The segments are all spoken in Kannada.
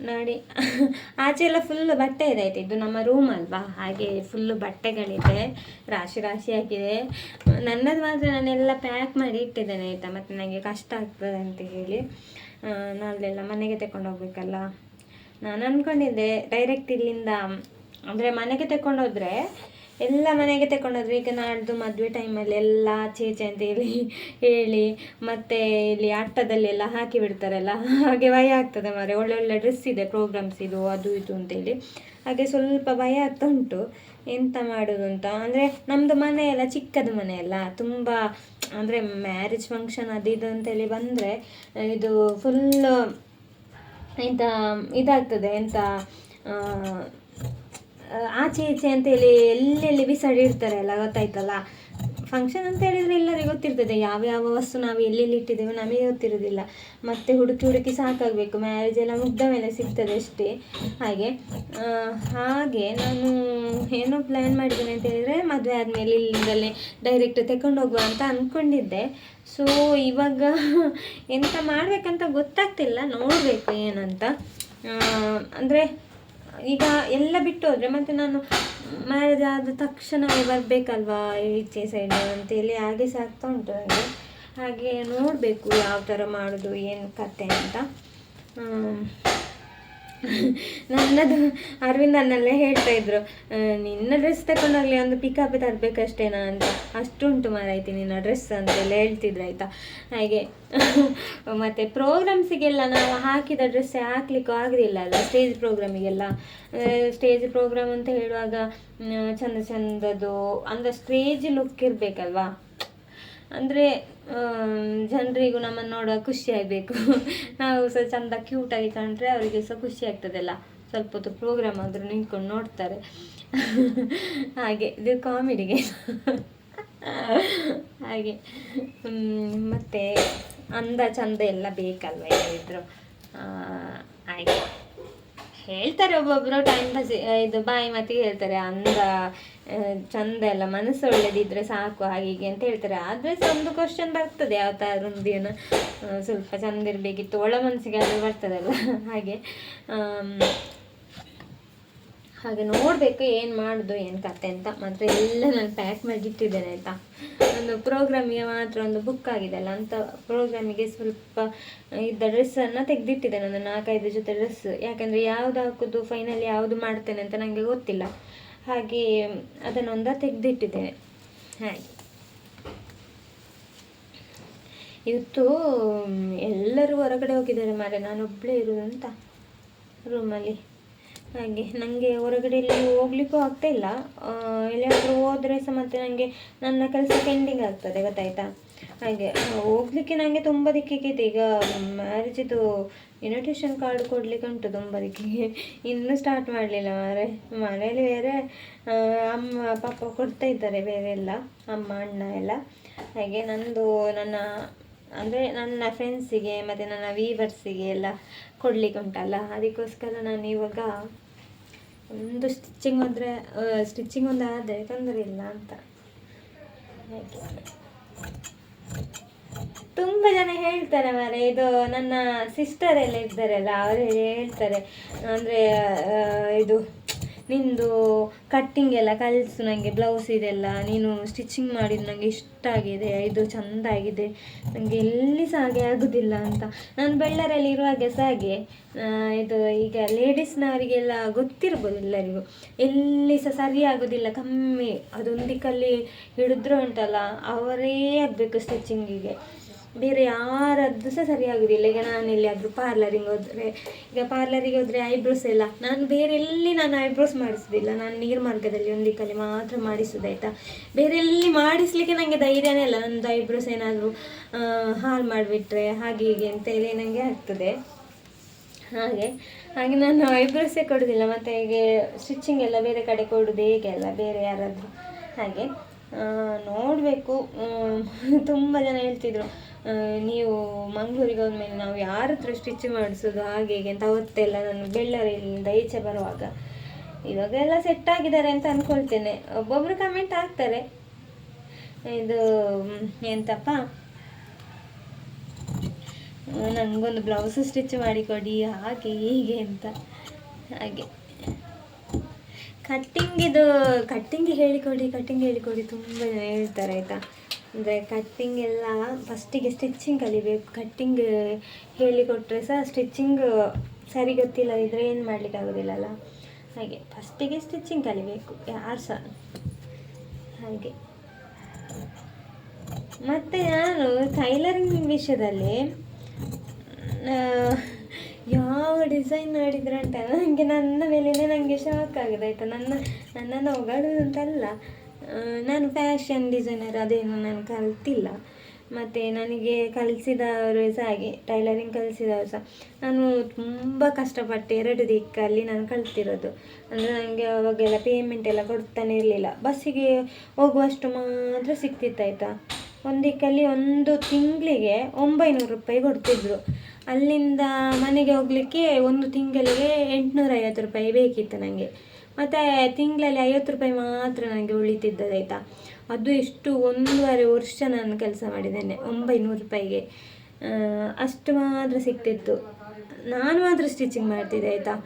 ನೋಡಿ ಆಚೆ ಎಲ್ಲ ಫುಲ್ಲು ಬಟ್ಟೆ ಇದೆ ಆಯ್ತು. ಇದು ನಮ್ಮ ರೂಮ್ ಅಲ್ವಾ, ಹಾಗೆ ಫುಲ್ಲು ಬಟ್ಟೆಗಳಿದೆ, ರಾಶಿ ರಾಶಿ ಆಗಿದೆ. ನನ್ನದು ಮಾತ್ರ ನಾನೆಲ್ಲ ಪ್ಯಾಕ್ ಮಾಡಿ ಇಟ್ಟಿದ್ದೇನೆ ಆಯಿತಾ, ಮತ್ತು ನನಗೆ ಕಷ್ಟ ಆಗ್ತದೆ ಅಂತ ಹೇಳಿ ನಾಳೆಲ್ಲ ಮನೆಗೆ ತಗೊಂಡು ಹೋಗ್ಬೇಕಲ್ಲ. ನಾನು ಅಂದ್ಕೊಂಡಿದ್ದೆ ಡೈರೆಕ್ಟ್ ಇಲ್ಲಿಂದ ಅಂದರೆ ಮನೆಗೆ ತಗೊಂಡೋದ್ರೆ ಎಲ್ಲ ಮನೆಗೆ ತಗೊಂಡೋದ್ರೆ ಈಗ ನಾಡ್ದು ಮದುವೆ ಟೈಮಲ್ಲಿ ಎಲ್ಲ ಆಚೆ ಅಂತ ಹೇಳಿ ಮತ್ತು ಇಲ್ಲಿ ಅಟ್ಟದಲ್ಲೆಲ್ಲ ಹಾಕಿ ಬಿಡ್ತಾರಲ್ಲ, ಹಾಗೆ ಭಯ ಆಗ್ತದೆ ಮಾರೆ. ಒಳ್ಳೊಳ್ಳೆ ಡ್ರೆಸ್ ಇದೆ, ಪ್ರೋಗ್ರಾಮ್ಸ್ ಇದು ಅದು ಇದು ಅಂತೇಳಿ, ಹಾಗೆ ಸ್ವಲ್ಪ ಭಯ ಆಗ್ತಾ ಉಂಟು ಎಂತ ಮಾಡೋದು ಅಂತ. ಅಂದರೆ ನಮ್ಮದು ಮನೆ ಎಲ್ಲ ಚಿಕ್ಕದು ಮನೆ ಅಲ್ಲ, ತುಂಬ ಅಂದರೆ ಮ್ಯಾರೇಜ್ ಫಂಕ್ಷನ್ ಅದು ಇದು ಅಂತೇಳಿ ಬಂದರೆ ಇದು ಫುಲ್ಲು ಎಂತ ಇದಾಗ್ತದೆ, ಎಂತ ಆಚೆ ಈಚೆ ಅಂತೇಳಿ ಎಲ್ಲೆಲ್ಲಿ ಬಿಸಾಡಿರ್ತಾರೆ ಅಲ್ಲ, ಗೊತ್ತಾಯ್ತಲ್ಲ. ಫಂಕ್ಷನ್ ಅಂತ ಹೇಳಿದರೆ ಎಲ್ಲರಿಗೂ ಗೊತ್ತಿರ್ತದೆ ಯಾವ್ಯಾವ ವಸ್ತು ನಾವು ಎಲ್ಲೆಲ್ಲಿ ಇಟ್ಟಿದ್ದೇವೆ ನಮಗೆ ಗೊತ್ತಿರೋದಿಲ್ಲ, ಮತ್ತು ಹುಡುಕಿ ಹುಡುಕಿ ಸಾಕಾಗಬೇಕು. ಮ್ಯಾರೇಜ್ ಎಲ್ಲ ಮುಗ್ದ ಮೇಲೆ ಸಿಗ್ತದೆ ಅಷ್ಟೇ. ಹಾಗೆ ನಾನು ಏನೋ ಪ್ಲ್ಯಾನ್ ಮಾಡಿದ್ದೇನೆ ಅಂತ ಹೇಳಿದರೆ ಮದುವೆ ಆದಮೇಲೆ ಇಲ್ಲಿಂದಲೇ ಡೈರೆಕ್ಟ್ ತಗೊಂಡು ಹೋಗುವ ಅಂತ ಅಂದ್ಕೊಂಡಿದ್ದೆ. ಸೊ ಇವಾಗ ಎಂತ ಮಾಡಬೇಕಂತ ಗೊತ್ತಾಗ್ತಿಲ್ಲ, ನೋಡಬೇಕು ಏನಂತ. ಅಂದರೆ ಈಗ ಎಲ್ಲ ಬಿಟ್ಟು ಹೋದರೆ ಮತ್ತು ನಾನು ಮ್ಯಾರೇಜ್ ಆದ ತಕ್ಷಣವೇ ಬರಬೇಕಲ್ವಾ ಈಚೆ ಸೈಡ್ ಅಂತೇಳಿ ಹಾಗೆ ಸಾಕ್ತಾ ಉಂಟು ನನಗೆ. ಹಾಗೆ ನೋಡಬೇಕು ಯಾವ ಥರ ಮಾಡೋದು ಏನು ಕತೆ ಅಂತ. ನನ್ನದು ಅರವಿಂದ್ ಅನ್ನಲ್ಲೇ ಹೇಳ್ತಾಯಿದ್ರು, ನಿನ್ನ ಡ್ರೆಸ್ ತಗೊಂಡೋಗ್ಲಿ ಒಂದು ಪಿಕಾಪಿ ತರಬೇಕಷ್ಟೇನಾ ಅಂತ, ಅಷ್ಟುಂಟು ಮಾರಾಯ್ತಿ ನಿನ್ನ ಡ್ರೆಸ್ ಅಂತೆಲ್ಲ ಹೇಳ್ತಿದ್ರು ಆಯಿತಾ. ಹಾಗೆ ಮತ್ತು ಪ್ರೋಗ್ರಾಮ್ಸಿಗೆಲ್ಲ ನಾವು ಹಾಕಿದ ಡ್ರೆಸ್ಸೇ ಹಾಕ್ಲಿಕ್ಕೂ ಆಗೋದಿಲ್ಲ ಅಲ್ಲ, ಸ್ಟೇಜ್ ಪ್ರೋಗ್ರಾಮಿಗೆಲ್ಲ. ಸ್ಟೇಜ್ ಪ್ರೋಗ್ರಾಮ್ ಅಂತ ಹೇಳುವಾಗ ಚಂದ ಚಂದದು ಅಂದರೆ ಸ್ಟೇಜ್ ಲುಕ್ ಇರಬೇಕಲ್ವಾ, ಅಂದರೆ ಜನರಿಗೂ ನಮ್ಮನ್ನು ನೋಡುವ ಖುಷಿ ಆಗಬೇಕು, ನಾವು ಸಹ ಚಂದ ಕ್ಯೂಟಾಗಿ ಕಂಡ್ರೆ ಅವರಿಗೆ ಸಹ ಖುಷಿ ಆಗ್ತದಲ್ಲ, ಸ್ವಲ್ಪ ಹೊತ್ತು ಪ್ರೋಗ್ರಾಮ್ ಆದರೂ ನಿಂತ್ಕೊಂಡು ನೋಡ್ತಾರೆ. ಹಾಗೆ ಇದು ಕಾಮಿಡಿಗೆ. ಹಾಗೆ ಮತ್ತು ಅಂದ ಚಂದ ಎಲ್ಲ ಬೇಕಲ್ವ ಹೇಳಿದ್ರು. ಹಾಗೆ ಹೇಳ್ತಾರೆ ಒಬ್ಬೊಬ್ಬರು ಟೈಮ್ ಪಾಸ್ ಇದು ಬಾಯಿ ಮಾತಿಗೆ ಹೇಳ್ತಾರೆ, ಅಂದ ಚಂದ ಎಲ್ಲ ಮನಸ್ಸು ಒಳ್ಳೇದಿದ್ರೆ ಸಾಕು ಹಾಗೆ ಹೀಗೆ ಅಂತ ಹೇಳ್ತಾರೆ. ಆದರೆ ಸಹ ಒಂದು ಕ್ವಶನ್ ಬರ್ತದೆ, ಯಾವ ಥರ ಒಂದು ಏನು ಸ್ವಲ್ಪ ಚಂದ ಇರಬೇಕಿತ್ತು, ಒಳ ಮನಸ್ಸಿಗೆ ಅದು ಬರ್ತದಲ್ಲ. ಹಾಗೆ ನೋಡಬೇಕು ಏನು ಮಾಡೋದು ಏನು ಕತೆ ಅಂತ. ಮಾತ್ರ ಎಲ್ಲ ನಾನು ಪ್ಯಾಕ್ ಮಾಡಿಟ್ಟಿದ್ದೇನೆ ಆಯಿತಾ. ಒಂದು ಪ್ರೋಗ್ರಾಮಿಗೆ ಮಾತ್ರ ಒಂದು ಬುಕ್ ಆಗಿದೆ ಅಲ್ಲ ಅಂತ ಪ್ರೋಗ್ರಾಮಿಗೆ ಸ್ವಲ್ಪ ಇದ್ದ ಡ್ರೆಸ್ಸನ್ನು ತೆಗೆದಿಟ್ಟಿದ್ದೇನೆ, ಒಂದು 4-5 ಜೊತೆ ಡ್ರೆಸ್. ಯಾಕಂದರೆ ಯಾವುದು ಹಾಕೋದು ಫೈನಲಿ ಯಾವುದು ಮಾಡ್ತೇನೆ ಅಂತ ನನಗೆ ಗೊತ್ತಿಲ್ಲ, ಹಾಗೆ ಅದನ್ನೊಂದು ತೆಗೆದಿಟ್ಟಿದ್ದೇನೆ. ಹಾಗೆ ಇವತ್ತು ಎಲ್ಲರೂ ಹೊರಗಡೆ ಹೋಗಿದ್ದಾರೆ ಮಾರೆ, ನಾನೊಬ್ಬಳೇ ಇರೋದಂತ ರೂಮಲ್ಲಿ. ಹಾಗೆ ನನಗೆ ಹೊರಗಡೆ ಇಲ್ಲಿ ಹೋಗ್ಲಿಕ್ಕೂ ಆಗ್ತಾಯಿಲ್ಲ, ಎಲ್ಲಿಯಾದರೂ ಹೋದರೆ ಸಹ ಮತ್ತು ನನಗೆ ನನ್ನ ಕೆಲಸ ಪೆಂಡಿಂಗ್ ಆಗ್ತದೆ, ಗೊತ್ತಾಯ್ತಾ. ಹಾಗೆ ಹೋಗ್ಲಿಕ್ಕೆ ನನಗೆ ತುಂಬ ದಿಕ್ಕಿಗಿದೆ. ಈಗ ಮ್ಯಾರೇಜಿದು ಇನ್ವಿಟೇಷನ್ ಕಾರ್ಡ್ ಕೊಡಲಿಕ್ಕೆ ಉಂಟು ತುಂಬ ದಿಕ್ಕಿಗೆ, ಇನ್ನೂ ಸ್ಟಾರ್ಟ್ ಮಾಡಲಿಲ್ಲ ಮಾರೆ. ಮನೇಲಿ ಬೇರೆ ಅಮ್ಮ ಪಾಪ ಕೊಡ್ತಾ ಇದ್ದಾರೆ ಬೇರೆ ಎಲ್ಲ, ಅಮ್ಮ ಅಣ್ಣ ಎಲ್ಲ. ಹಾಗೆ ನನ್ನ ಅಂದರೆ ನನ್ನ ಫ್ರೆಂಡ್ಸಿಗೆ ಮತ್ತು ನನ್ನ ವೀವರ್ಸಿಗೆ ಎಲ್ಲ ಕೊಡಲಿಕ್ಕೆ ಉಂಟಲ್ಲ, ಅದಕ್ಕೋಸ್ಕರ ನಾನು ಇವಾಗ ಒಂದು ಸ್ಟಿಚಿಂಗ್ ಒಂದು ಆದರೆ ತೊಂದರೆ ಇಲ್ಲ ಅಂತ. ತುಂಬ ಜನ ಹೇಳ್ತಾರೆ ಮಾರೆ, ಇದು ನನ್ನ ಸಿಸ್ಟರ್ ಎಲ್ಲ ಇದ್ದಾರಲ್ಲ ಅವರು ಹೇಳ್ತಾರೆ, ಅಂದರೆ ಇದು ನಿಂದು ಕಟ್ಟಿಂಗ್ ಎಲ್ಲ ಕಲಿಸು ನನಗೆ, ಬ್ಲೌಸ್ ಇದೆಲ್ಲ ನೀನು ಸ್ಟಿಚಿಂಗ್ ಮಾಡಿದ್ದು ನನಗೆ ಇಷ್ಟ ಆಗಿದೆ, ಇದು ಚೆಂದ ಆಗಿದೆ, ನನಗೆ ಎಲ್ಲಿ ಸಹ ಹಾಗೆ ಆಗೋದಿಲ್ಲ ಅಂತ. ನಾನು ಬೆಳ್ಳರಲ್ಲಿ ಇರುವಾಗ ಸಹ ಹಾಗೆ ಇದು ಈಗ ಲೇಡೀಸ್ನವರಿಗೆಲ್ಲ ಗೊತ್ತಿರ್ಬೋದು ಎಲ್ಲರಿಗೂ, ಎಲ್ಲಿ ಸಹ ಸರಿ ಆಗೋದಿಲ್ಲ, ಕಮ್ಮಿ ಅದೊಂದಿಕ್ಕಲ್ಲಿ ಹಿಡಿದ್ರು ಉಂಟಲ್ಲ ಅವರೇ ಆಗಬೇಕು ಸ್ಟಿಚಿಂಗಿಗೆ, ಬೇರೆ ಯಾರದ್ದು ಸಹ ಸರಿ ಆಗೋದಿಲ್ಲ. ಈಗ ನಾನು ಎಲ್ಲಿಯಾದರೂ ಪಾರ್ಲರಿಗೆ ಹೋದರೆ ಐಬ್ರೋಸ್ ಎಲ್ಲ ನಾನು ಬೇರೆ ಎಲ್ಲಿ ನಾನು ಐಬ್ರೋಸ್ ಮಾಡಿಸೋದಿಲ್ಲ, ನಾನು ನೀರ್ಮಾರ್ಗದಲ್ಲಿ ಒಂದಿಕ್ಕಲ್ಲಿ ಮಾತ್ರ ಮಾಡಿಸೋದಾಯ್ತಾ. ಬೇರೆ ಎಲ್ಲಿ ಮಾಡಿಸ್ಲಿಕ್ಕೆ ನನಗೆ ಧೈರ್ಯನೇ ಇಲ್ಲ, ನನ್ನದು ಐಬ್ರೋಸ್ ಏನಾದರೂ ಹಾಳು ಮಾಡಿಬಿಟ್ರೆ ಹಾಗೆ ಹೀಗೆ ಅಂತೇಳಿ ನನಗೆ ಆಗ್ತದೆ. ಹಾಗೆ ನಾನು ಐಬ್ರೋಸೇ ಕೊಡೋದಿಲ್ಲ, ಮತ್ತು ಹೀಗೆ ಸ್ಟಿಚಿಂಗ್ ಎಲ್ಲ ಬೇರೆ ಕಡೆ ಕೊಡೋದು ಹೇಗೆ ಅಲ್ಲ, ಬೇರೆ ಯಾರಾದರೂ ಹಾಗೆ ನೋಡಬೇಕು. ತುಂಬ ಜನ ಹೇಳ್ತಿದ್ರು, ನೀವು ಮಂಗಳೂರಿಗೆ ಹೋದ್ಮೇಲೆ ನಾವು ಯಾರ ಹತ್ರ ಸ್ಟಿಚ್ ಮಾಡಿಸೋದು ಹಾಗೆ ಹೀಗೆ ಅಂತ. ಅವತ್ತೆಲ್ಲ ನಾನು ಬೆಳ್ಳರಿಯಿಂದ ಈಚೆ ಬರುವಾಗ, ಇವಾಗ ಎಲ್ಲ ಸೆಟ್ ಆಗಿದ್ದಾರೆ ಅಂತ ಅಂದ್ಕೊಳ್ತೇನೆ. ಒಬ್ಬೊಬ್ಬರು ಕಮೆಂಟ್ ಹಾಕ್ತಾರೆ, ಇದು ಎಂತಪ್ಪ ನನಗೊಂದು ಬ್ಲೌಸ್ ಸ್ಟಿಚ್ ಮಾಡಿಕೊಡಿ ಹಾಗೆ ಹೀಗೆ ಅಂತ. ಹಾಗೆ ಕಟ್ಟಿಂಗ್ ಹೇಳಿಕೊಡಿ ತುಂಬ ಜನ ಹೇಳ್ತಾರೆ ಆಯಿತಾ. ಅಂದರೆ ಕಟ್ಟಿಂಗ್ ಎಲ್ಲ ಫಸ್ಟಿಗೆ ಸ್ಟಿಚ್ಚಿಂಗ್ ಕಲಿಬೇಕು. ಕಟ್ಟಿಂಗ್ ಹೇಳಿಕೊಟ್ರೆ ಸಹ ಸ್ಟಿಚ್ಚಿಂಗ್ ಸರಿ ಗೊತ್ತಿಲ್ಲದಿದ್ದರೆ ಏನು ಮಾಡಲಿಕ್ಕಾಗೋದಿಲ್ಲಲ್ಲ. ಹಾಗೆ ಫಸ್ಟಿಗೆ ಸ್ಟಿಚ್ಚಿಂಗ್ ಕಲಿಬೇಕು ಯಾರು ಸಹ. ಹಾಗೆ ಮತ್ತು ನಾನು ಟೈಲರಿಂಗ್ ವಿಷಯದಲ್ಲಿ ಯಾವ ಡಿಸೈನ್ ಮಾಡಿದ್ರೆ ಅಂತ ನನಗೆ ನನ್ನ ಮೇಲೇ ನನಗೆ ಶಾಕ್ ಆಗಿದೆ ಆಯಿತಾ. ನನ್ನನ್ನು ಹೊಗಳುವುದು ಅಂತಲ್ಲ, ನಾನು ಫ್ಯಾಷನ್ ಡಿಸೈನರ್ ಅದೇನು ನಾನು ಕಲ್ತಿಲ್ಲ. ಮತ್ತು ನನಗೆ ಕಲಿಸಿದವರು ಸಹ ಹಾಗೆ, ಟೈಲರಿಂಗ್ ಕಲಿಸಿದವರು ಸಹ ನಾನು ತುಂಬ ಕಷ್ಟಪಟ್ಟು 2 ದಿಕ್ಕಲ್ಲಿ ನಾನು ಕಲ್ತಿರೋದು. ಅಂದರೆ ನನಗೆ ಅವಾಗೆಲ್ಲ ಪೇಮೆಂಟ್ ಎಲ್ಲ ಕೊಡ್ತಾನೆ ಇರಲಿಲ್ಲ, ಬಸ್ಸಿಗೆ ಹೋಗುವಷ್ಟು ಮಾತ್ರ ಸಿಕ್ತಿತ್ತಾಯ್ತಾ. ಒಂದು ದಿಕ್ಕಲ್ಲಿ 1 ತಿಂಗಳಿಗೆ 900 ರೂಪಾಯಿ ಕೊಡ್ತಿದ್ರು. ಅಲ್ಲಿಂದ ಮನೆಗೆ ಹೋಗಲಿಕ್ಕೆ 1 ತಿಂಗಳಿಗೆ 850 ರೂಪಾಯಿ ಬೇಕಿತ್ತು ನನಗೆ. ಮತ್ತು ತಿಂಗಳಲ್ಲಿ 50 ರೂಪಾಯಿ ಮಾತ್ರ ನನಗೆ ಉಳಿತಿದ್ದದಾಯ್ತಾ. ಅದು ಎಷ್ಟು 1.5 ವರ್ಷ ನಾನು ಕೆಲಸ ಮಾಡಿದ್ದೇನೆ 900 ರೂಪಾಯಿಗೆ. ಅಷ್ಟು ಮಾತ್ರ ಸಿಗ್ತಿತ್ತು. ನಾನು ಮಾತ್ರ ಸ್ಟಿಚಿಂಗ್ ಮಾಡ್ತಿದ್ದೆ ಆಯಿತಾ.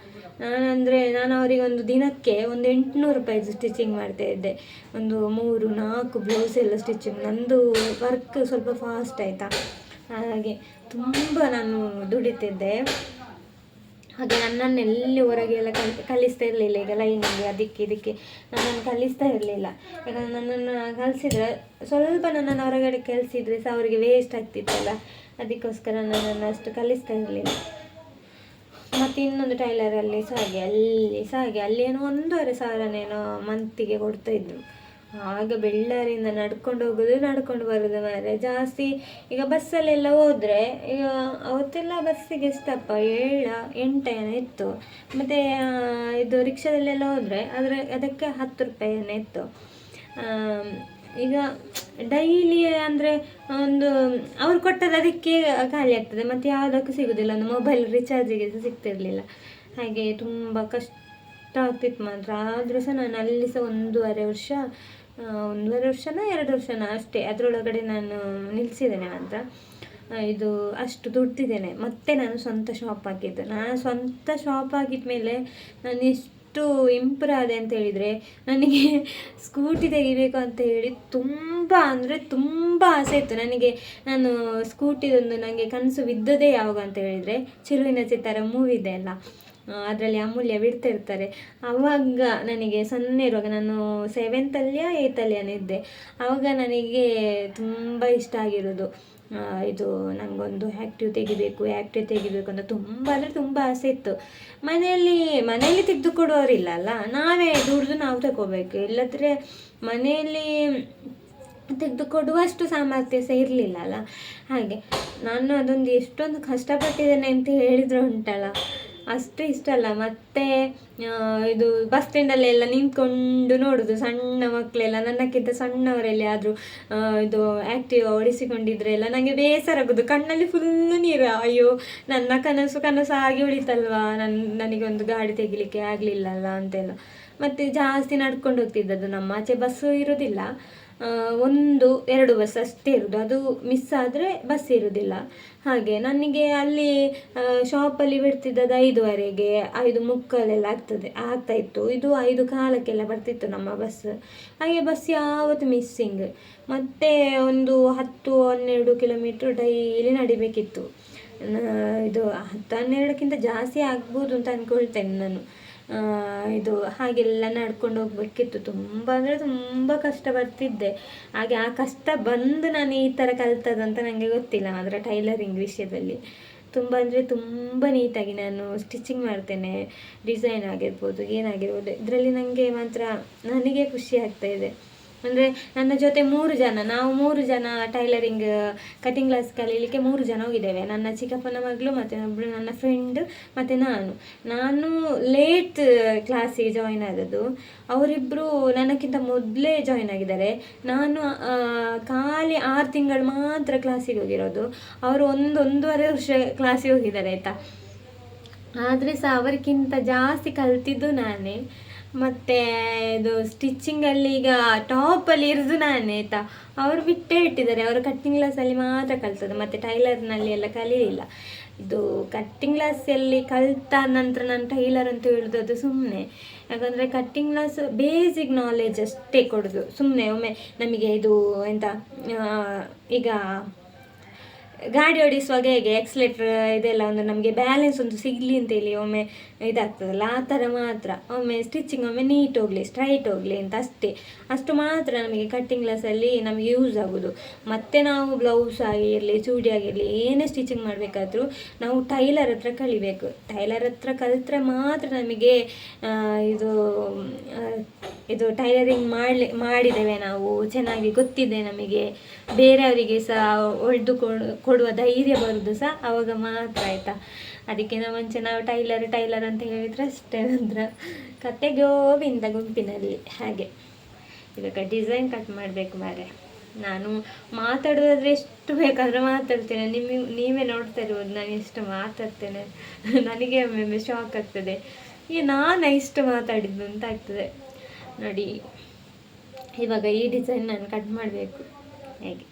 ನಾನು ಅವರಿಗೆ ಒಂದು ದಿನಕ್ಕೆ 800 ರೂಪಾಯಿದು ಸ್ಟಿಚಿಂಗ್ ಮಾಡ್ತಾಯಿದ್ದೆ. 3-4 ಬ್ಲೌಸ್ ಎಲ್ಲ ಸ್ಟಿಚಿಂಗ್. ನಂದು ವರ್ಕ್ ಸ್ವಲ್ಪ ಫಾಸ್ಟ್ ಆಯಿತಾ, ಹಾಗೆ ತುಂಬ ನಾನು ದುಡಿತಿದ್ದೆ. ಹಾಗೆ ನನ್ನನ್ನು ಎಲ್ಲಿ ಹೊರಗೆ ಎಲ್ಲ ಕಲಿಸ್ತಾ ಇರಲಿಲ್ಲ. ಈಗ ಲೈನಿಂಗ್ ಅದಕ್ಕೆ ಇದಕ್ಕೆ ನನ್ನನ್ನು ಕಲಿಸ್ತಾ ಇರಲಿಲ್ಲ. ಯಾಕಂದರೆ ನನ್ನನ್ನು ಕಲಿಸಿದ್ರೆ ಸ್ವಲ್ಪ ನನ್ನನ್ನು ಹೊರಗಡೆ ಕಲಿಸಿದ್ರೆ ಸಹ ಅವರಿಗೆ ವೇಸ್ಟ್ ಆಗ್ತಿತ್ತಲ್ಲ, ಅದಕ್ಕೋಸ್ಕರ ನನ್ನನ್ನು ಅಷ್ಟು ಕಲಿಸ್ತಾ ಇರಲಿಲ್ಲ. ಮತ್ತು ಇನ್ನೊಂದು ಟೈಲರಲ್ಲಿ ಸಹ ಹಾಗೆ ಅಲ್ಲಿ ಏನೋ 1,500 ಮಂತಿಗೆ ಕೊಡ್ತಾಯಿದ್ರು. ಆಗ ಬೆಳ್ಳಾರಿಯಿಂದ ನಡ್ಕೊಂಡು ಹೋಗೋದು ನಡ್ಕೊಂಡು ಬರೋದು ಮಾರೆ ಜಾಸ್ತಿ. ಈಗ ಬಸ್ಸಲ್ಲೆಲ್ಲ ಹೋದರೆ, ಈಗ ಅವತ್ತೆಲ್ಲ ಬಸ್ಸಿಗೆ ಎಷ್ಟಪ್ಪ 7-8 ಇತ್ತು. ಮತ್ತು ಇದು ರಿಕ್ಷಾದಲ್ಲೆಲ್ಲ ಹೋದರೆ ಅದಕ್ಕೆ 10 ರೂಪಾಯಿ ಇತ್ತು. ಈಗ ಡೈಲಿ ಅಂದರೆ ಅವ್ರು ಕೊಟ್ಟದ್ದು ಅದಕ್ಕೆ ಖಾಲಿ ಆಗ್ತದೆ, ಮತ್ತು ಯಾವುದಕ್ಕೂ ಸಿಗೋದಿಲ್ಲ. ಒಂದು ಮೊಬೈಲ್ ರಿಚಾರ್ಜಿಗೆ ಸಹ ಸಿಗ್ತಿರಲಿಲ್ಲ. ಹಾಗೆ ತುಂಬ ಕಷ್ಟ ಆಗ್ತಿತ್ತು ಮಾತ್ರ. ಆದರೂ ಸಹ ನಾನು ಅಲ್ಲಿ ಸಹ 1.5 ವರ್ಷನ 2 ವರ್ಷನ ಅಷ್ಟೇ, ಅದರೊಳಗಡೆ ನಾನು ನಿಲ್ಲಿಸಿದ್ದೇನೆ ಮಾತ್ರ. ಇದು ಅಷ್ಟು ದುಡ್ದಿದ್ದೇನೆ. ಮತ್ತೆ ನಾನು ಸ್ವಂತ ಶಾಪ್ ಹಾಕಿದ್ದು. ನಾನು ಸ್ವಂತ ಶಾಪ್ ಹಾಕಿದ ಮೇಲೆ ನಾನು ಎಷ್ಟು ಇಂಪ್ರೂವ್ ಆದೆ ಅಂತ ಹೇಳಿದರೆ, ನನಗೆ ಸ್ಕೂಟಿ ತೆಗಿಬೇಕು ಅಂತ ಹೇಳಿ ತುಂಬ ಆಸೆ ಇತ್ತು ನನಗೆ. ನಾನು ಸ್ಕೂಟಿದೊಂದು ನನಗೆ ಕನಸು ಬಿದ್ದದೇ ಯಾವಾಗ ಅಂತ ಹೇಳಿದರೆ, ಚಿಲುವಿನ ಚಿತ್ತಾರ ಮೂವಿ ಇದೆ ಅಲ್ಲ, ಅದರಲ್ಲಿ ಅಮೂಲ್ಯ ಬಿಡ್ತಿರ್ತಾರೆ. ಆವಾಗ ನನಗೆ ಸಣ್ಣ ಇರುವಾಗ, ನಾನು 7th-ಲ್ಲಿಯೋ 8th-ಲ್ಲಿಯೋ ಇದ್ದೆ, ಆವಾಗ ನನಗೆ ತುಂಬ ಇಷ್ಟ ಆಗಿರೋದು ಇದು ನನಗೊಂದು ಆ್ಯಕ್ಟಿವ್ ತೆಗಿಬೇಕು ಅಂತ ತುಂಬ ಆಸೆ ಇತ್ತು. ಮನೆಯಲ್ಲಿ ತೆಗೆದು ಕೊಡೋರಿಲ್ಲ ಅಲ್ಲ, ನಾವೇ ದುಡಿದು ನಾವು ತಗೋಬೇಕು. ಇಲ್ಲದ್ರೆ ಮನೆಯಲ್ಲಿ ತೆಗೆದು ಕೊಡುವಷ್ಟು ಸಾಮರ್ಥ್ಯ ಸಹ ಇರಲಿಲ್ಲ ಅಲ್ಲ. ಹಾಗೆ ನಾನು ಅದೊಂದು ಎಷ್ಟೊಂದು ಕಷ್ಟಪಟ್ಟಿದ್ದೇನೆ ಅಂತ ಹೇಳಿದರೆ ಉಂಟಲ್ಲ, ಅಷ್ಟು ಇಷ್ಟ ಅಲ್ಲ. ಮತ್ತು ಇದು ಬಸ್ ಸ್ಟ್ಯಾಂಡಲ್ಲೆಲ್ಲ ನಿಂತ್ಕೊಂಡು ನೋಡೋದು ಸಣ್ಣ ಮಕ್ಕಳೆಲ್ಲ, ನನ್ನಕ್ಕಿಂತ ಸಣ್ಣವರಲ್ಲಿ ಆದರೂ ಇದು ಆ್ಯಕ್ಟಿವ್ ಓಡಿಸಿಕೊಂಡಿದ್ರೆ ಎಲ್ಲ ನನಗೆ ಬೇಸರ ಆಗೋದು. ಕಣ್ಣಲ್ಲಿ ಫುಲ್ಲು ನೀರು. ಅಯ್ಯೋ, ನನ್ನ ಕನಸು ಆಗಿ ಉಳಿತಲ್ವಾ, ನನಗೆ ಒಂದು ಗಾಡಿ ತೆಗಿಲಿಕ್ಕೆ ಆಗಲಿಲ್ಲಲ್ಲ ಅಂತೆಲ್ಲ. ಮತ್ತು ಜಾಸ್ತಿ ನಡ್ಕೊಂಡು ಹೋಗ್ತಿದ್ದದ್ದು. ನಮ್ಮ ಆಚೆ ಬಸ್ಸು ಇರೋದಿಲ್ಲ, 1-2 ಬಸ್ ಅಷ್ಟೇ ಇರೋದು. ಅದು ಮಿಸ್ ಆದರೆ ಬಸ್ ಇರೋದಿಲ್ಲ. ಹಾಗೆ ನನಗೆ ಅಲ್ಲಿ ಶಾಪಲ್ಲಿ ಬಿಡ್ತಿದ್ದದ್ದು 5:15, 5:45 ಆಗ್ತಾಯಿತ್ತು. ಇದು 5:15 ಬರ್ತಿತ್ತು ನಮ್ಮ ಬಸ್. ಹಾಗೆ ಬಸ್ ಯಾವತ್ತು ಮಿಸ್ಸಿಂಗ್. ಮತ್ತು ಒಂದು 10-12 ಕಿಲೋಮೀಟ್ರ್ ಡೈಲಿ ನಡಿಬೇಕಿತ್ತು. ಇದು 10-12ಕ್ಕಿಂತ ಜಾಸ್ತಿ ಆಗ್ಬೋದು ಅಂತ ಅಂದ್ಕೊಳ್ತೇನೆ ನಾನು. ಇದು ಹಾಗೆಲ್ಲ ನಡ್ಕೊಂಡು ಹೋಗ್ಬೇಕಿತ್ತು. ತುಂಬ ಅಂದರೆ ತುಂಬ ಕಷ್ಟ ಬರ್ತಿದ್ದೆ. ಹಾಗೆ ಆ ಕಷ್ಟ ಬಂದು ನಾನು ಈ ಥರ ಕಲಿತದಂತ ನನಗೆ ಗೊತ್ತಿಲ್ಲ. ಮಾತ್ರ ಟೈಲರಿಂಗ್ ವಿಷಯದಲ್ಲಿ ತುಂಬ ಅಂದರೆ ತುಂಬ ನೀಟಾಗಿ ನಾನು ಸ್ಟಿಚಿಂಗ್ ಮಾಡ್ತೇನೆ. ಡಿಸೈನ್ ಆಗಿರ್ಬೋದು, ಏನಾಗಿರ್ಬೋದು, ಇದರಲ್ಲಿ ನನಗೆ ಖುಷಿ ಆಗ್ತಾಯಿದೆ. ಅಂದರೆ ನನ್ನ ಜೊತೆ 3 ಜನ, ನಾವು 3 ಜನ ಟೈಲರಿಂಗ್ ಕಟಿಂಗ್ ಕ್ಲಾಸ್ ಕಲೀಲಿಕ್ಕೆ 3 ಜನ ಹೋಗಿದ್ದೇವೆ. ನನ್ನ ಚಿಕ್ಕಪ್ಪನ ಮಗಳು, ಮತ್ತು ಒಬ್ಬಳು ನನ್ನ ಫ್ರೆಂಡು, ಮತ್ತು ನಾನು ಲೇಟ್ ಕ್ಲಾಸಿಗೆ ಜಾಯಿನ್ ಆದದ್ದು. ಅವರಿಬ್ಬರು ನನಗಿಂತ ಮೊದಲೇ ಜಾಯಿನ್ ಆಗಿದ್ದಾರೆ. ನಾನು ಖಾಲಿ 6 ತಿಂಗಳು ಮಾತ್ರ ಕ್ಲಾಸಿಗೆ ಹೋಗಿರೋದು. ಅವರು 1-1.5 ವರ್ಷ ಕ್ಲಾಸಿಗೆ ಹೋಗಿದ್ದಾರೆ ಆಯಿತಾ. ಆದರೆ ಸಹ ಅವರಿಗಿಂತ ಜಾಸ್ತಿ ಕಲ್ತಿದ್ದು ನಾನೇ. ಮತ್ತು ಇದು ಸ್ಟಿಚ್ಚಿಂಗಲ್ಲಿ ಈಗ ಟಾಪಲ್ಲಿ ಇರೋದು ನಾನೇ ಆಯಿತಾ. ಅವರು ಬಿಟ್ಟೇ ಇಟ್ಟಿದ್ದಾರೆ, ಅವರು ಕಟ್ಟಿಂಗ್ ಕ್ಲಾಸಲ್ಲಿ ಮಾತ್ರ ಕಲ್ತದ್ದು, ಮತ್ತು ಟೈಲರ್ನಲ್ಲಿ ಎಲ್ಲ ಕಲಿಯಿಲ್ಲ. ಇದು ಕಟ್ಟಿಂಗ್ ಕ್ಲಾಸಲ್ಲಿ ಕಲಿತ ನಂತರ ನಾನು ಟೈಲರ್ ಅಂತ ಹೇಳೋದು ಅದು ಸುಮ್ಮನೆ. ಯಾಕಂದರೆ ಕಟ್ಟಿಂಗ್ ಕ್ಲಾಸ್ ಬೇಸಿಕ್ ನಾಲೆಜ್ ಅಷ್ಟೇ ಕೊಡೋದು, ಸುಮ್ಮನೆ ಒಮ್ಮೆ ನಮಗೆ ಇದು ಎಂತ ಈಗ ಗಾಡಿ ಓಡಿಸುವಾಗ ಹೇಗೆ ಎಕ್ಸ್ಲೇಟ್ರ್ ಇದೆಲ್ಲ ಒಂದು ನಮಗೆ ಬ್ಯಾಲೆನ್ಸ್ ಒಂದು ಸಿಗಲಿ ಅಂತೇಳಿ ಒಮ್ಮೆ ಇದಾಗ್ತದಲ್ಲ, ಆ ಥರ ಮಾತ್ರ. ಒಮ್ಮೆ ಸ್ಟಿಚಿಂಗ್ ಒಮ್ಮೆ ನೀಟ್ ಹೋಗಲಿ, ಸ್ಟ್ರೈಟ್ ಹೋಗಲಿ ಅಂತ ಅಷ್ಟೇ, ಅಷ್ಟು ಮಾತ್ರ ನಮಗೆ ಕಟ್ಟಿಂಗ್ ಕ್ಲಾಸಲ್ಲಿ ನಮಗೆ ಯೂಸ್ ಆಗೋದು. ಮತ್ತು ನಾವು ಬ್ಲೌಸ್ ಆಗಿರಲಿ, ಚೂಡಿ ಆಗಿರಲಿ, ಏನೇ ಸ್ಟಿಚಿಂಗ್ ಮಾಡಬೇಕಾದ್ರೂ ನಾವು ಟೈಲರ್ ಹತ್ರ ಕಲಿಬೇಕು. ಟೈಲರ್ ಹತ್ರ ಕಲಿತ್ರೆ ಮಾತ್ರ ನಮಗೆ ಇದು ಇದು ಟೈಲರಿಂಗ್ ಮಾಡಿದ್ದೇವೆ ನಾವು, ಚೆನ್ನಾಗಿ ಗೊತ್ತಿದೆ ನಮಗೆ, ಬೇರೆಯವರಿಗೆ ಸಹ ಹೊಡೆದು ಕೊಡುವ ಧೈರ್ಯ ಬರೋದು ಸಹ ಆವಾಗ ಮಾತ್ರ ಆಯಿತಾ. ಅದಕ್ಕಿಂತ ಮುಂಚೆ ನಾವು ಟೈಲರ್ ಅಂತ ಹೇಳಿದರೆ ಅಷ್ಟೇ ಅಂದ್ರೆ ಕತೆ ಗೋವಿಂದ ಗುಂಪಿನಲ್ಲಿ. ಹಾಗೆ ಇವಾಗ ಡಿಸೈನ್ ಕಟ್ ಮಾಡಬೇಕು ಮಾರೆ. ನಾನು ಮಾತಾಡೋದಾದರೆ ಎಷ್ಟು ಬೇಕಾದರೆ ಮಾತಾಡ್ತೇನೆ, ನೀವೇ ನೋಡ್ತಾ ಇರ್ಬೋದು ನಾನು ಎಷ್ಟು ಮಾತಾಡ್ತೇನೆ. ನನಗೆ ಒಮ್ಮೆ ಶಾಕ್ ಆಗ್ತದೆ, ನಾನು ಇಷ್ಟು ಮಾತಾಡಿದ್ದು ಅಂತ ಆಗ್ತದೆ ನೋಡಿ. ಇವಾಗ ಈ ಡಿಸೈನ್ ನಾನು ಕಟ್ ಮಾಡಬೇಕು. ಹೇಗೆ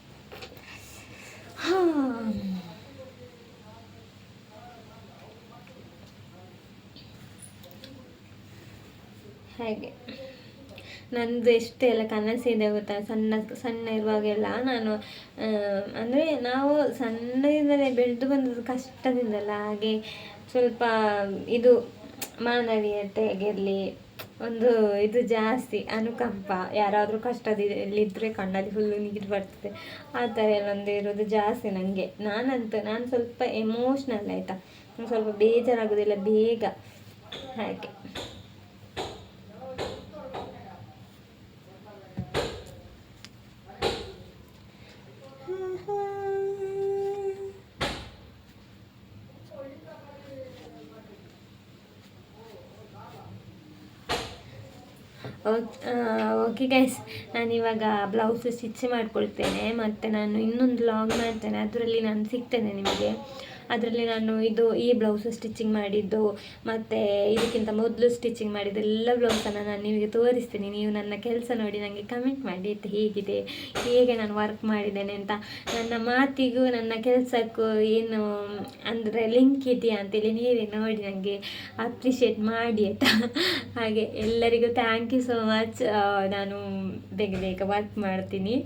ಹಾಗೆ ನಂದು ಎಷ್ಟೆಲ್ಲ ಕನಸಿದೆ ಗೊತ್ತಾ. ಸಣ್ಣ ಇರುವಾಗೆಲ್ಲ ನಾನು ಅಂದರೆ ನಾವು ಸಣ್ಣದಿಂದಲೇ ಬೆಳೆದು ಬಂದದ್ದು ಕಷ್ಟದಿಂದಲ್ಲ, ಹಾಗೆ ಸ್ವಲ್ಪ ಇದು ಮಾನವೀಯತೆ ಆಗಿರಲಿ, ಒಂದು ಇದು ಜಾಸ್ತಿ ಅನುಕಂಪ, ಯಾರಾದರೂ ಕಷ್ಟದಲ್ಲಿದ್ದರೆ ಕಣ್ಣಲ್ಲಿ ಫುಲ್ಲು ನೀರು ಬರ್ತದೆ, ಆ ಥರ ಎಲ್ಲ ಒಂದು ಇರೋದು ಜಾಸ್ತಿ ನನಗೆ. ನಾನು ಸ್ವಲ್ಪ ಎಮೋಷ್ನಲ್ ಆಯಿತಾ, ಸ್ವಲ್ಪ ಬೇಜಾರಾಗೋದಿಲ್ಲ ಬೇಗ, ಹಾಗೆ. ಓಕೆ ಗೈಸ್, ನಾನಿವಾಗ ಬ್ಲೌಸ್ ಸ್ಟಿಚ್ ಮಾಡ್ಕೊಳ್ತೇನೆ, ಮತ್ತು ನಾನು ಇನ್ನೊಂದು ಲಾಗ್ ಮಾಡ್ತೇನೆ, ಅದರಲ್ಲಿ ನಾನು ಸಿಗ್ತೇನೆ ನಿಮಗೆ. ಅದರಲ್ಲಿ ನಾನು ಈ ಬ್ಲೌಸ್ ಸ್ಟಿಚಿಂಗ್ ಮಾಡಿದ್ದು ಮತ್ತು ಇದಕ್ಕಿಂತ ಮೊದಲು ಸ್ಟಿಚಿಂಗ್ ಮಾಡಿದ್ದು ಎಲ್ಲ ಬ್ಲೌಸನ್ನು ನಾನು ನಿಮಗೆ ತೋರಿಸ್ತೀನಿ. ನೀವು ನನ್ನ ಕೆಲಸ ನೋಡಿ ನನಗೆ ಕಮೆಂಟ್ ಮಾಡಿ ಹೇಗಿದೆ, ಹೇಗೆ ನಾನು ವರ್ಕ್ ಮಾಡಿದ್ದೇನೆ ಅಂತ. ನನ್ನ ಮಾತಿಗೂ ನನ್ನ ಕೆಲಸಕ್ಕೂ ಏನು ಅಂದರೆ ಲಿಂಕ್ ಇದೆಯಾ ಅಂತೇಳಿ ನೀವೇ ನೋಡಿ ನನಗೆ ಅಪ್ರಿಷಿಯೇಟ್ ಮಾಡಿ ಆಯಿತಾ. ಹಾಗೆ ಎಲ್ಲರಿಗೂ ಥ್ಯಾಂಕ್ ಯು ಸೋ ಮಚ್. ನಾನು ಬೇಗ ವರ್ಕ್ ಮಾಡ್ತೀನಿ,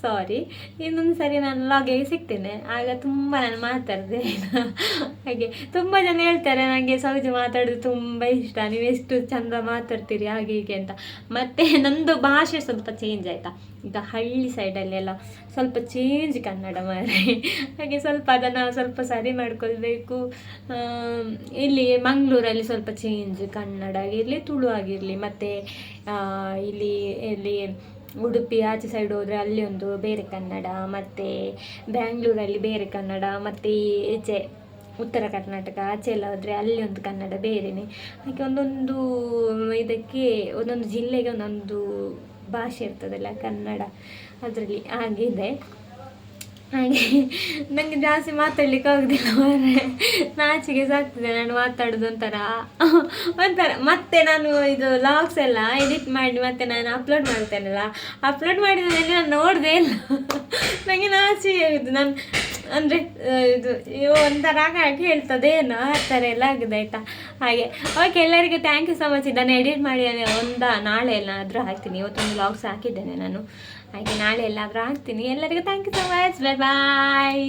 ಸಾರಿ. ಇನ್ನೊಂದು ಸರಿ ನಾನು ಲಾಗಿಗೆ ಸಿಗ್ತೇನೆ, ಆಗ ತುಂಬ ನಾನು ಮಾತಾಡಿದೆ. ಹಾಗೆ ತುಂಬ ಜನ ಹೇಳ್ತಾರೆ ನನಗೆ ಸೌಜು ಮಾತಾಡೋದು ತುಂಬ ಇಷ್ಟ, ನೀವು ಎಷ್ಟು ಚಂದ ಮಾತಾಡ್ತೀರಿ ಹಾಗೆ ಹೀಗೆ ಅಂತ. ಮತ್ತು ನಂದು ಭಾಷೆ ಸ್ವಲ್ಪ ಚೇಂಜ್ ಆಯಿತಾ, ಈಗ ಹಳ್ಳಿ ಸೈಡಲ್ಲೆಲ್ಲ ಸ್ವಲ್ಪ ಚೇಂಜ್ ಕನ್ನಡ ಮಾರೆ, ಹಾಗೆ ಸ್ವಲ್ಪ ಅದನ್ನು ಸ್ವಲ್ಪ ಸರಿ ಮಾಡ್ಕೊಳ್ಬೇಕು. ಇಲ್ಲಿ ಮಂಗಳೂರಲ್ಲಿ ಸ್ವಲ್ಪ ಚೇಂಜ್ ಕನ್ನಡ ಆಗಿರಲಿ, ತುಳು ಆಗಿರಲಿ, ಮತ್ತು ಇಲ್ಲಿ ಉಡುಪಿ ಆಚೆ ಸೈಡ್ ಹೋದರೆ ಅಲ್ಲಿ ಒಂದು ಬೇರೆ ಕನ್ನಡ, ಮತ್ತು ಬ್ಯಾಂಗ್ಳೂರಲ್ಲಿ ಬೇರೆ ಕನ್ನಡ, ಮತ್ತು ಈಚೆ ಉತ್ತರ ಕರ್ನಾಟಕ ಆಚೆ ಎಲ್ಲ ಹೋದರೆ ಅಲ್ಲಿ ಒಂದು ಕನ್ನಡ ಬೇರೆಯೇ. ಹಾಗೆ ಒಂದೊಂದು ಇದಕ್ಕೆ ಒಂದೊಂದು ಜಿಲ್ಲೆಗೆ ಒಂದೊಂದು ಭಾಷೆ ಇರ್ತದಲ್ಲ ಕನ್ನಡ, ಅದರಲ್ಲಿ ಆಗಿದೆ. ಹಾಗೆ ನನಗೆ ಜಾಸ್ತಿ ಮಾತಾಡ್ಲಿಕ್ಕೆ ಆಗೋದಿಲ್ಲ ಮಾರೆ, ನಾಚಿಗೆ ಸಾಕ್ತದೆ ನಾನು ಮಾತಾಡೋದು ಒಂಥರ. ಮತ್ತೆ ನಾನು ಇದು ಲಾಗ್ಸ್ ಎಲ್ಲ ಎಡಿಟ್ ಮಾಡಿ ಮತ್ತೆ ನಾನು ಅಪ್ಲೋಡ್ ಮಾಡ್ತೇನಲ್ಲ, ಅಪ್ಲೋಡ್ ಮಾಡಿದ ಮೇಲೆ ನಾನು ನೋಡಿದೆ ಇಲ್ಲ, ನನಗೆ ನಾಚಿಗೆ ಆಗೋದು. ನಾನು ಅಂದರೆ ಇದು ಒಂಥರ ಹಾಗೆ ಹೇಳ್ತದೇನೋ ಆ ಥರ ಎಲ್ಲ ಆಗಿದೆ ಆಯಿತಾ. ಹಾಗೆ ಓಕೆ, ಎಲ್ಲರಿಗೂ ಥ್ಯಾಂಕ್ ಯು ಸೊ ಮಚ್. ಇದನ್ನು ಎಡಿಟ್ ಮಾಡಿ ನಾಳೆ ಎಲ್ಲಾದರೂ ಹಾಕ್ತೀನಿ. ಇವತ್ತೊಂದು ಲಾಗ್ಸ್ ಹಾಕಿದ್ದೇನೆ ನಾನು, ಹಾಗೆ ನಾಳೆ ಎಲ್ಲಾದರೂ ಹಾಕ್ತೀನಿ. ಎಲ್ಲರಿಗೂ thank you so much, bye bye.